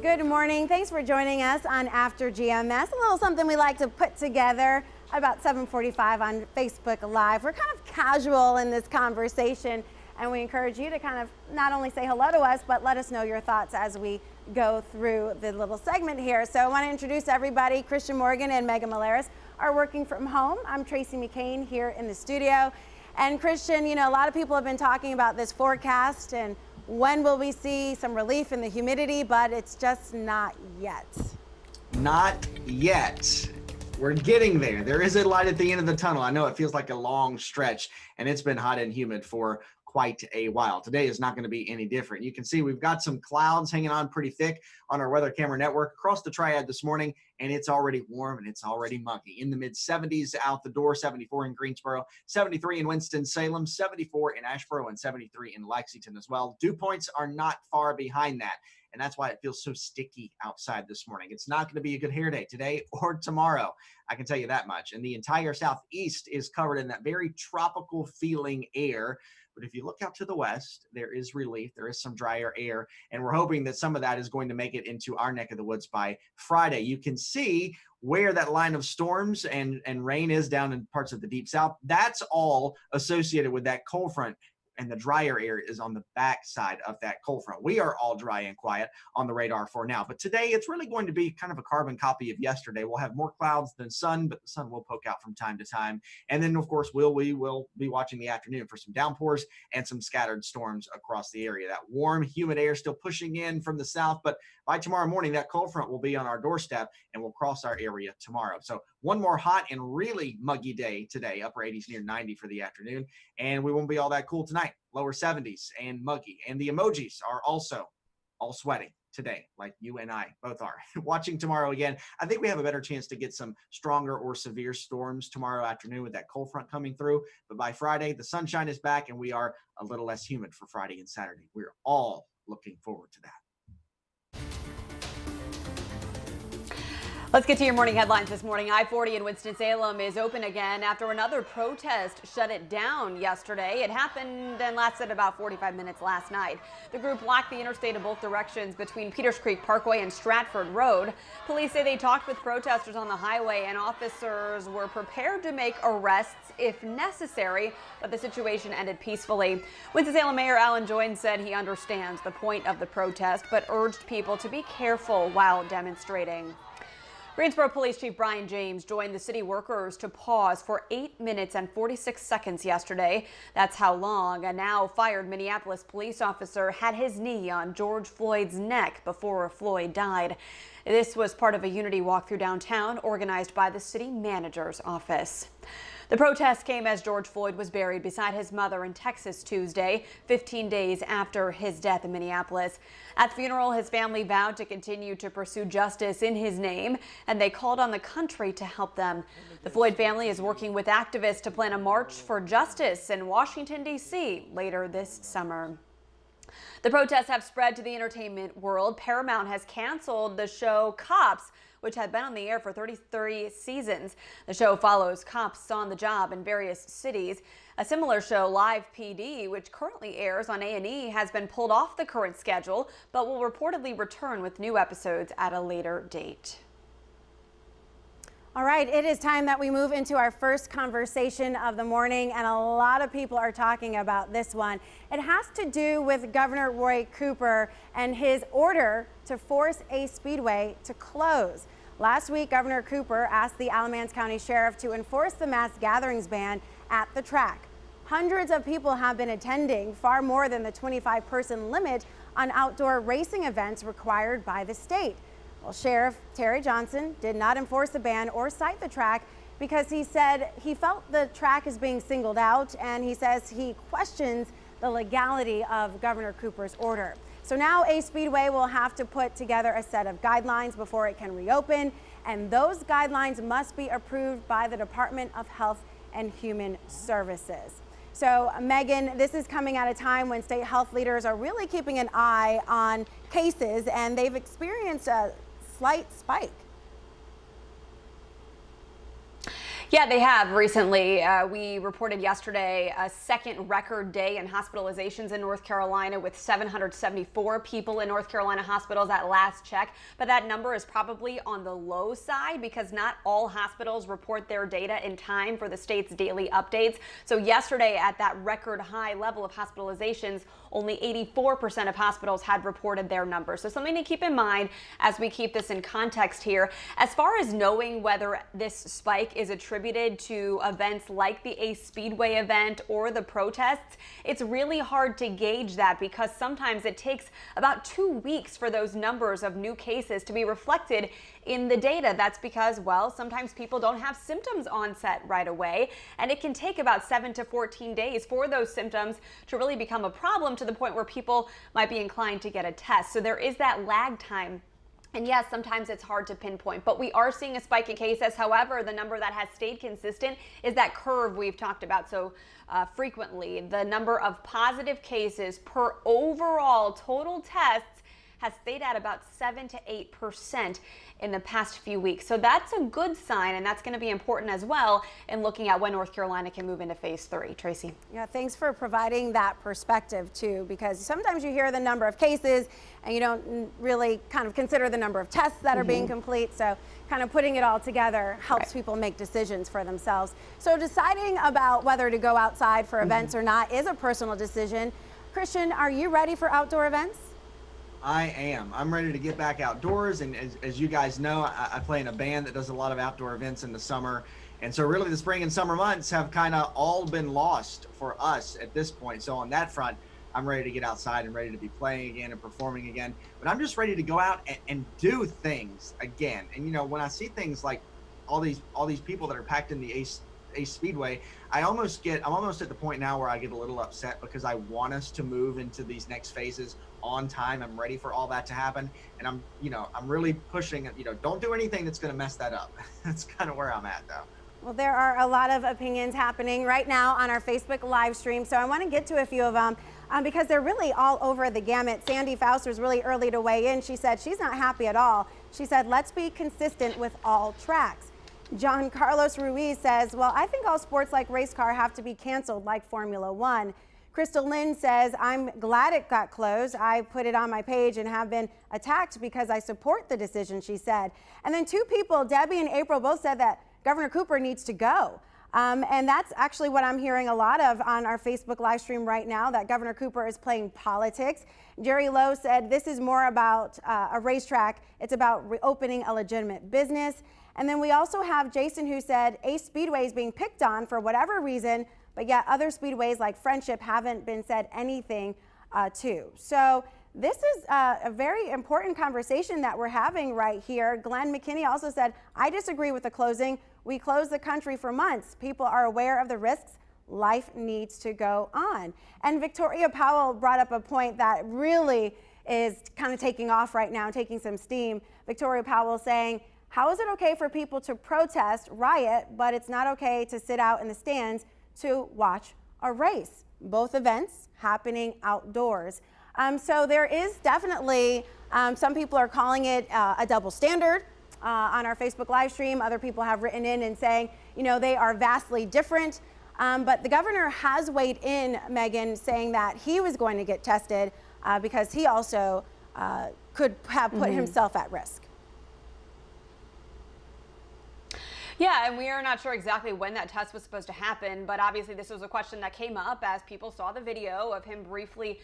Good morning. Thanks for joining us on After GMS. A little something we like to put together about 7:45 on Facebook Live. We're kind of casual in this conversation, and we encourage you to kind of not only say hello to us, but let us know your thoughts as we go through the little segment here. So I want to introduce everybody. Christian Morgan and Megan Malaris are working from home. I'm Tracy McCain here in the studio. And Christian, you know, a lot of people have been talking about this forecast and when will we see some relief in the humidity, but it's just not yet. Not yet. We're getting there. There is a light at the end of the tunnel. I know it feels like a long stretch, and it's been hot and humid for quite a while. Today is not going to be any different. You can see we've got some clouds hanging on pretty thick on our weather camera network across the Triad this morning, and it's already warm and it's already muggy. In the mid 70s out the door, 74 in Greensboro, 73 in Winston-Salem, 74 in Asheboro, and 73 in Lexington as well. Dew points are not far behind that, and that's why it feels so sticky outside this morning. It's not going to be a good hair day today or tomorrow, I can tell you that much. And the entire southeast is covered in that very tropical feeling air. But if you look out to the west, there is relief. There is some drier air, and we're hoping that some of that is going to make it into our neck of the woods by Friday. You can see where that line of storms and rain is down in parts of the deep south. That's all associated with that cold front, and the drier air is on the back side of that cold front. We are all dry and quiet on the radar for now, but today it's really going to be kind of a carbon copy of yesterday. We'll have more clouds than sun, but the sun will poke out from time to time. And then of course, we will be watching the afternoon for some downpours and some scattered storms across the area. That warm, humid air still pushing in from the south, but by tomorrow morning, that cold front will be on our doorstep and will cross our area tomorrow. So one more hot and really muggy day today, upper 80s near 90 for the afternoon. And we won't be all that cool tonight, lower 70s and muggy. And the emojis are also all sweating today, like you and I both are. Watching tomorrow again, I think we have a better chance to get some stronger or severe storms tomorrow afternoon with that cold front coming through. But by Friday, the sunshine is back and we are a little less humid for Friday and Saturday. We're all looking forward to that. Let's get to your morning headlines this morning. I-40 in Winston-Salem is open again after another protest shut it down yesterday. It happened and lasted about 45 minutes last night. The group blocked the interstate in both directions between Peters Creek Parkway and Stratford Road. Police say they talked with protesters on the highway and officers were prepared to make arrests if necessary, but the situation ended peacefully. Winston-Salem Mayor Alan Joynes said he understands the point of the protest, but urged people to be careful while demonstrating. Greensboro Police Chief Brian James joined the city workers to pause for 8 minutes and 46 seconds yesterday. That's how long a now fired Minneapolis police officer had his knee on George Floyd's neck before Floyd died. This was part of a unity walk through downtown organized by the city manager's office. The protest came as George Floyd was buried beside his mother in Texas Tuesday, 15 days after his death in Minneapolis. At the funeral, his family vowed to continue to pursue justice in his name, and they called on the country to help them. The Floyd family is working with activists to plan a march for justice in Washington, D.C. later this summer. The protests have spread to the entertainment world. Paramount has canceled the show Cops, which had been on the air for 33 seasons. The show follows cops on the job in various cities. A similar show, Live PD, which currently airs on A&E, has been pulled off the current schedule, but will reportedly return with new episodes at a later date. All right, it is time that we move into our first conversation of the morning, and a lot of people are talking about this one. It has to do with Governor Roy Cooper and his order to force a speedway to close. Last week, Governor Cooper asked the Alamance County Sheriff to enforce the mass gatherings ban at the track. Hundreds of people have been attending, far more than the 25-person limit on outdoor racing events required by the state. Well, Sheriff Terry Johnson did not enforce the ban or cite the track because he said he felt the track is being singled out, and he says he questions the legality of Governor Cooper's order. So now a speedway will have to put together a set of guidelines before it can reopen, and those guidelines must be approved by the Department of Health and Human Services. So, Megan, this is coming at a time when state health leaders are really keeping an eye on cases, and they've experienced a slight spike. Yeah, they have recently. We reported yesterday a second record day in hospitalizations in North Carolina with 774 people in North Carolina hospitals at last check. But that number is probably on the low side because not all hospitals report their data in time for the state's daily updates. So yesterday at that record high level of hospitalizations, only 84% of hospitals had reported their numbers. So something to keep in mind as we keep this in context here. As far as knowing whether this spike is attributed to events like the Ace Speedway event or the protests, it's really hard to gauge that because sometimes it takes about 2 weeks for those numbers of new cases to be reflected in the data. That's because, well, sometimes people don't have symptoms onset right away, and it can take about 7 to 14 days for those symptoms to really become a problem to the point where people might be inclined to get a test. So there is that lag time. And yes, sometimes it's hard to pinpoint, but we are seeing a spike in cases. However, the number that has stayed consistent is that curve we've talked about so frequently. The number of positive cases per overall total tests has stayed at about 7 to 8% in the past few weeks. So that's a good sign, and that's going to be important as well in looking at when North Carolina can move into phase 3. Tracy. Yeah, thanks for providing that perspective too, because sometimes you hear the number of cases and you don't really kind of consider the number of tests that are being complete. So kind of putting it all together helps people make decisions for themselves. So deciding about whether to go outside for events or not is a personal decision. Christian, are you ready for outdoor events? I am. I'm ready to get back outdoors, and as you guys know, I play in a band that does a lot of outdoor events in the summer, and so really the spring and summer months have kind of all been lost for us at this point. So on that front, I'm ready to get outside and ready to be playing again and performing again, but I'm just ready to go out and do things again. And you know, when I see things like all these people that are packed in the Ace Speedway, I'm almost at the point now where I get a little upset because I want us to move into these next phases on time. I'm ready for all that to happen, and I'm really pushing, don't do anything that's going to mess that up. That's kind of where I'm at though. Well, there are a lot of opinions happening right now on our Facebook live stream, so I want to get to a few of them because they're really all over the gamut. Sandy Faust was really early to weigh in. She said she's not happy at all. She said, let's be consistent with all tracks. John Carlos Ruiz says, well, I think all sports like race car have to be canceled like Formula One. Crystal Lynn says, I'm glad it got closed. I put it on my page and have been attacked because I support the decision, she said. And then two people, Debbie and April, both said that Governor Cooper needs to go. And that's actually what I'm hearing a lot of on our Facebook live stream right now, that Governor Cooper is playing politics. Jerry Lowe said this is more about a racetrack. It's about reopening a legitimate business. And then we also have Jason who said Ace Speedway is being picked on for whatever reason, but yet other speedways like Friendship haven't been said anything to. So this is a very important conversation that we're having right here. Glenn McKinney also said, I disagree with the closing. We closed the country for months. People are aware of the risks. Life needs to go on. And Victoria Powell brought up a point that really is kind of taking off right now, taking some steam. Victoria Powell saying, how is it okay for people to protest, riot, but it's not okay to sit out in the stands to watch a race? Both events happening outdoors. So there is definitely, some people are calling it a double standard on our Facebook live stream. Other people have written in and saying, they are vastly different. But the governor has weighed in, Megan, saying that he was going to get tested because he also could have put himself at risk. Yeah, and we are not sure exactly when that test was supposed to happen, but obviously this was a question that came up as people saw the video of him briefly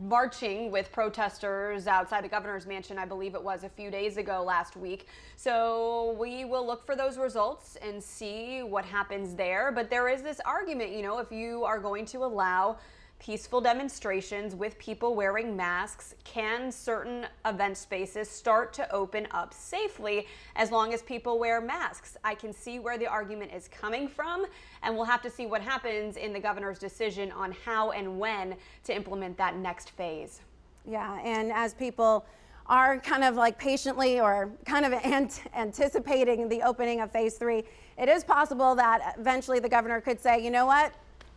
marching with protesters outside the governor's mansion, I believe it was a few days ago last week. So we will look for those results and see what happens there. But there is this argument, if you are going to allow peaceful demonstrations with people wearing masks, can certain event spaces start to open up safely as long as people wear masks? I can see where the argument is coming from, and we'll have to see what happens in the governor's decision on how and when to implement that next phase. Yeah, and as people are kind of like patiently or kind of anticipating the opening of phase 3, it is possible that eventually the governor could say, you know what,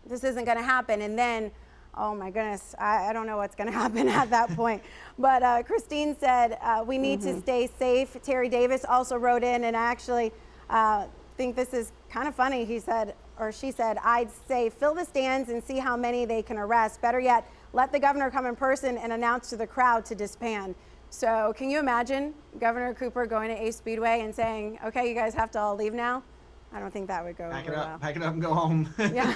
this isn't going to happen, and then oh my goodness, I don't know what's going to happen at that point. But Christine said we need to stay safe. Terry Davis also wrote in and actually think this is kind of funny. He said, or she said, I'd say fill the stands and see how many they can arrest. Better yet, let the governor come in person and announce to the crowd to disband. So can you imagine Governor Cooper going to Ace Speedway and saying, okay, you guys have to all leave now? I don't think that would go Pack it over up, well. pack it up and go home. Yeah.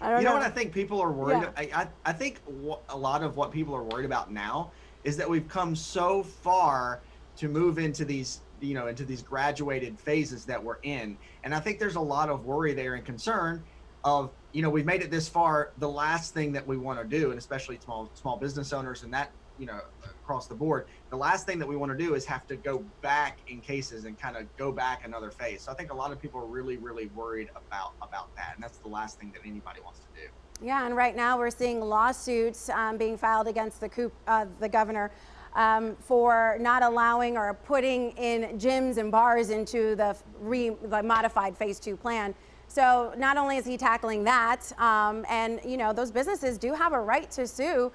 I don't You know know what I think people are worried Yeah. I think a lot of what people are worried about now is that we've come so far to move into these, you know, into these graduated phases that we're in. And I think there's a lot of worry there and concern of, you know, we've made it this far. The last thing that we want to do, and especially small business owners and that, you know, across the board, the last thing that we want to do is have to go back in cases and kind of go back another phase. So I think a lot of people are really, really worried about that. And that's the last thing that anybody wants to do. Yeah, and right now we're seeing lawsuits being filed against the governor for not allowing or putting in gyms and bars into the modified Phase 2 plan. So not only is he tackling that, and you know, those businesses do have a right to sue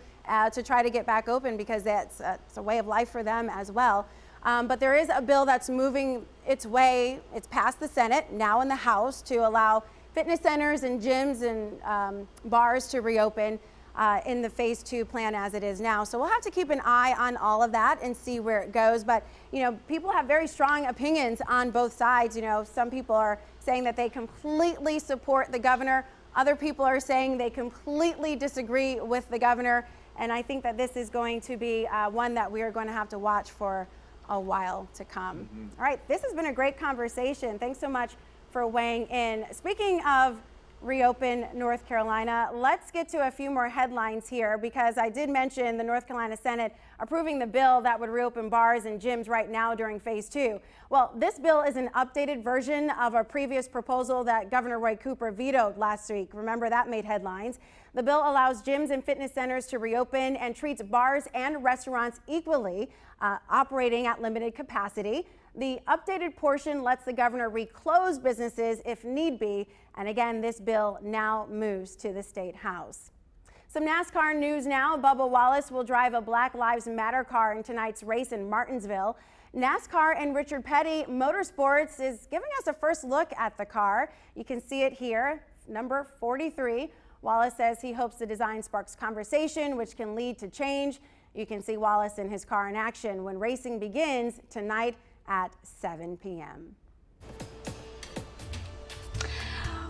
to try to get back open because it's a way of life for them as well. But there is a bill that's moving its way. It's passed the Senate, now in the House, to allow fitness centers and gyms and bars to reopen in the Phase 2 plan as it is now. So we'll have to keep an eye on all of that and see where it goes. But, you know, people have very strong opinions on both sides. You know, some people are saying that they completely support the governor. Other people are saying they completely disagree with the governor. And I think that this is going to be one that we are going to have to watch for a while to come. Mm-hmm. All right, this has been a great conversation. Thanks so much for weighing in. Speaking of reopen North Carolina, let's get to a few more headlines here, because I did mention the North Carolina Senate approving the bill that would reopen bars and gyms right now during Phase 2. Well, this bill is an updated version of a previous proposal that Governor Roy Cooper vetoed last week. Remember, that made headlines. The bill allows gyms and fitness centers to reopen and treats bars and restaurants equally, operating at limited capacity. The updated portion lets the governor reclose businesses if need be. And again, this bill now moves to the State House. Some NASCAR news now. Bubba Wallace will drive a Black Lives Matter car in tonight's race in Martinsville. NASCAR and Richard Petty Motorsports is giving us a first look at the car. You can see it here, number 43. Wallace says he hopes the design sparks conversation, which can lead to change. You can see Wallace in his car in action when racing begins tonight at 7 p.m.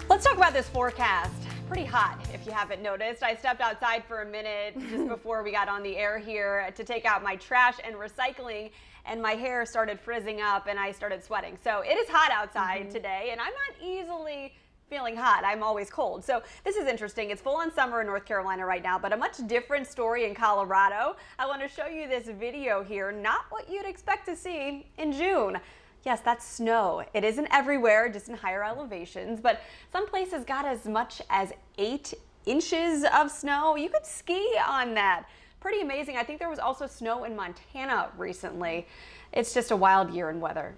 Let's talk about this forecast. Pretty hot, if you haven't noticed. I stepped outside for a minute just before we got on the air here to take out my trash and recycling, and my hair started frizzing up and I started sweating. So it is hot outside today, and I'm not easily feeling hot. I'm always cold. So this is interesting. It's full on summer in North Carolina right now, but a much different story in Colorado. I want to show you this video here, not what you'd expect to see in June. Yes, that's snow. It isn't everywhere, just in higher elevations, but some places got as much as 8 inches of snow. You could ski on that. Pretty amazing. I think there was also snow in Montana recently. It's just a wild year in weather.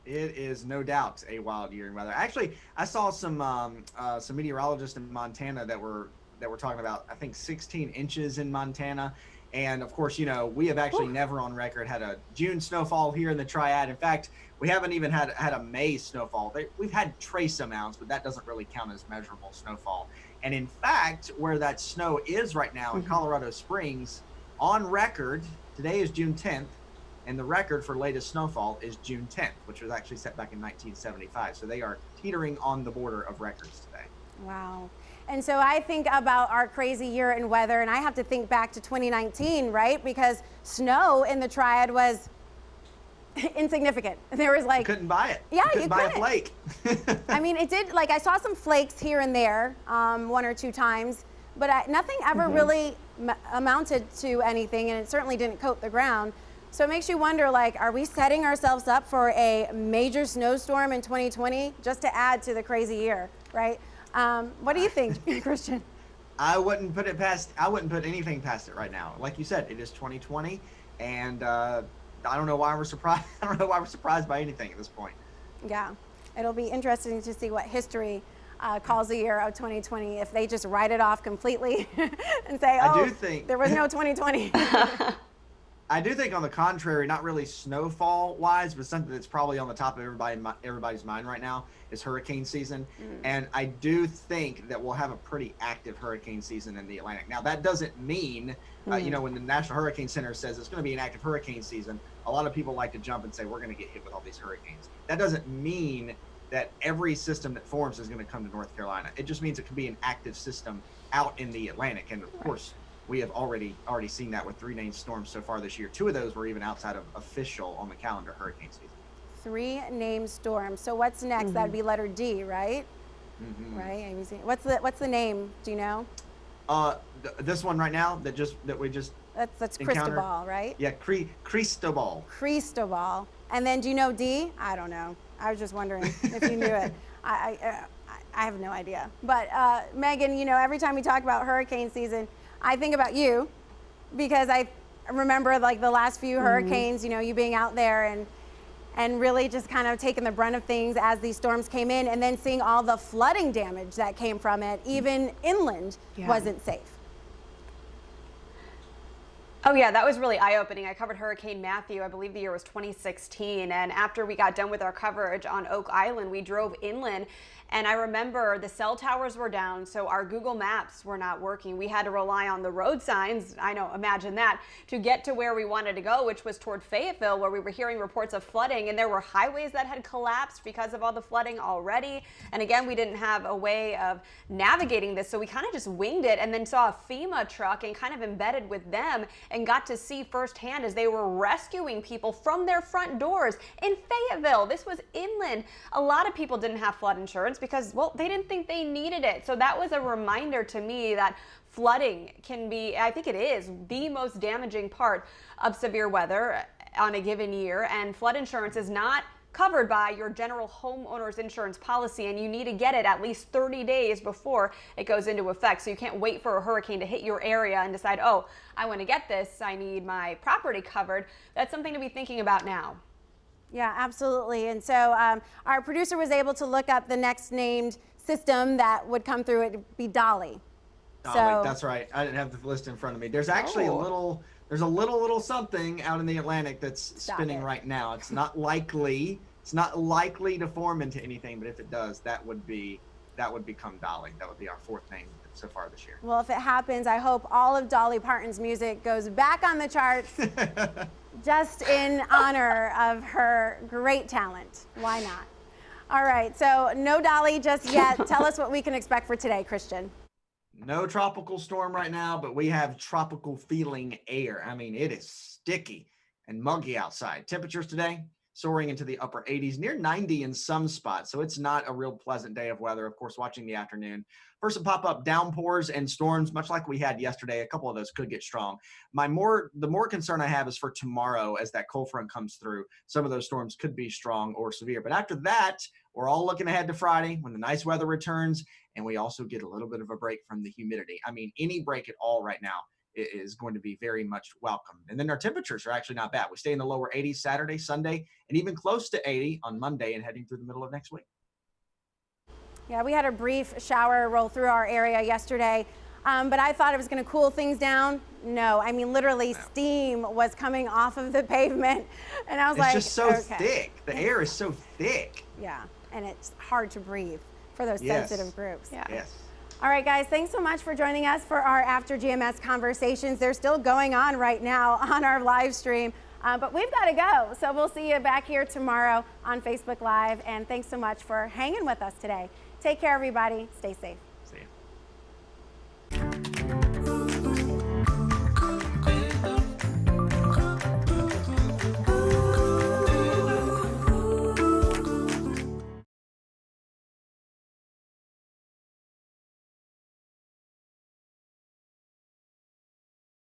It is no doubt a wild year in weather. Actually, I saw some meteorologists in Montana that were talking about, I think, 16 inches in Montana. And of course, you know, we have actually never on record had a June snowfall here in the Triad. In fact, we haven't even had a May snowfall. We've had trace amounts, but that doesn't really count as measurable snowfall. And in fact, where that snow is right now in Colorado Springs, on record, today is June 10th, and the record for latest snowfall is June 10th, which was actually set back in 1975. So they are teetering on the border of records today. Wow. And so I think about our crazy year in weather, and I have to think back to 2019, right? Because snow in the Triad was insignificant. There was like... You couldn't buy it. Yeah, you couldn't buy a flake. I mean, it did, like, I saw some flakes here and there, 1 or 2 times, but nothing ever really amounted to anything, and it certainly didn't coat the ground. So it makes you wonder, like, are we setting ourselves up for a major snowstorm in 2020 just to add to the crazy year, right? What do you think, Christian? I wouldn't put anything past it right now. Like you said, it is 2020, and I don't know why we're surprised. I don't know why we're surprised by anything at this point. Yeah, it'll be interesting to see what history calls the year of 2020, if they just write it off completely and say, oh, I do think there was no 2020. I do think, on the contrary, not really snowfall-wise, but something that's probably on the top of everybody's mind right now is hurricane season. And I do think that we'll have a pretty active hurricane season in the Atlantic. Now, that doesn't mean, you know, when the National Hurricane Center says it's going to be an active hurricane season, a lot of people like to jump and say, we're going to get hit with all these hurricanes. That doesn't mean that every system that forms is going to come to North Carolina. It just means it could be an active system out in the Atlantic. And of course, we have already seen that with 3 named storms so far this year. 2 of those were even outside of official on the calendar hurricane season. 3 named storms. So what's next? That'd be letter D, right? Right. What's the name? Do you know? This one right now that we just that's encountered. Cristobal, right? Yeah, Cristobal. Cristobal. And then do you know D? I don't know. I was just wondering if you knew it. I have no idea. But Megan, you know, every time we talk about hurricane season, I think about you, because I remember like the last few hurricanes, you know, you being out there and really just kind of taking the brunt of things as these storms came in, and then seeing all the flooding damage that came from it. Even inland wasn't safe. Oh yeah, that was really eye-opening. I covered Hurricane Matthew, I believe the year was 2016, and after we got done with our coverage on Oak Island, we drove inland. And I remember the cell towers were down, so our Google Maps were not working. We had to rely on the road signs, I know, imagine that, to get to where we wanted to go, which was toward Fayetteville, where we were hearing reports of flooding. And there were highways that had collapsed because of all the flooding already. And again, we didn't have a way of navigating this, so we kind of just winged it, and then saw a FEMA truck and kind of embedded with them and got to see firsthand as they were rescuing people from their front doors in Fayetteville. This was inland. A lot of people didn't have flood insurance because, well, they didn't think they needed it. So that was a reminder to me that flooding can be, I think it is, the most damaging part of severe weather on a given year, and flood insurance is not covered by your general homeowner's insurance policy, and you need to get it at least 30 days before it goes into effect. So you can't wait for a hurricane to hit your area and decide, oh, I want to get this, I need my property covered. That's something to be thinking about now. Yeah, absolutely. And so our producer was able to look up the next named system that would come through. It'd be Dolly. So, that's right. I didn't have the list in front of me. There's actually a little something out in the Atlantic that's spinning right now. It's not likely to form into anything, but if it does, that would become Dolly. That would be our 4th name so far this year. Well, if it happens, I hope all of Dolly Parton's music goes back on the charts. Just in honor of her great talent. Why not? All right, so no Dolly just yet. Tell us what we can expect for today, Christian. No tropical storm right now, but we have tropical feeling air. I mean, it is sticky and muggy outside. Temperatures today soaring into the upper 80s, near 90 in some spots. So it's not a real pleasant day of weather. Of course, watching the afternoon. First, some pop-up downpours and storms, much like we had yesterday. A couple of those could get strong. The more concern I have is for tomorrow as that cold front comes through. Some of those storms could be strong or severe. But after that, we're all looking ahead to Friday when the nice weather returns, and we also get a little bit of a break from the humidity. I mean, any break at all right now is going to be very much welcome. And then our temperatures are actually not bad. We stay in the lower 80s Saturday, Sunday, and even close to 80 on Monday and heading through the middle of next week. Yeah, we had a brief shower roll through our area yesterday, but I thought it was going to cool things down. No, I mean, literally steam was coming off of the pavement. And I was like, it's just so thick. The air is so thick. Yeah, and it's hard to breathe for those sensitive groups. Yeah. Yes. All right, guys, thanks so much for joining us for our After GMS conversations. They're still going on right now on our live stream, but we've got to go. So we'll see you back here tomorrow on Facebook Live. And thanks so much for hanging with us today. Take care, everybody. Stay safe.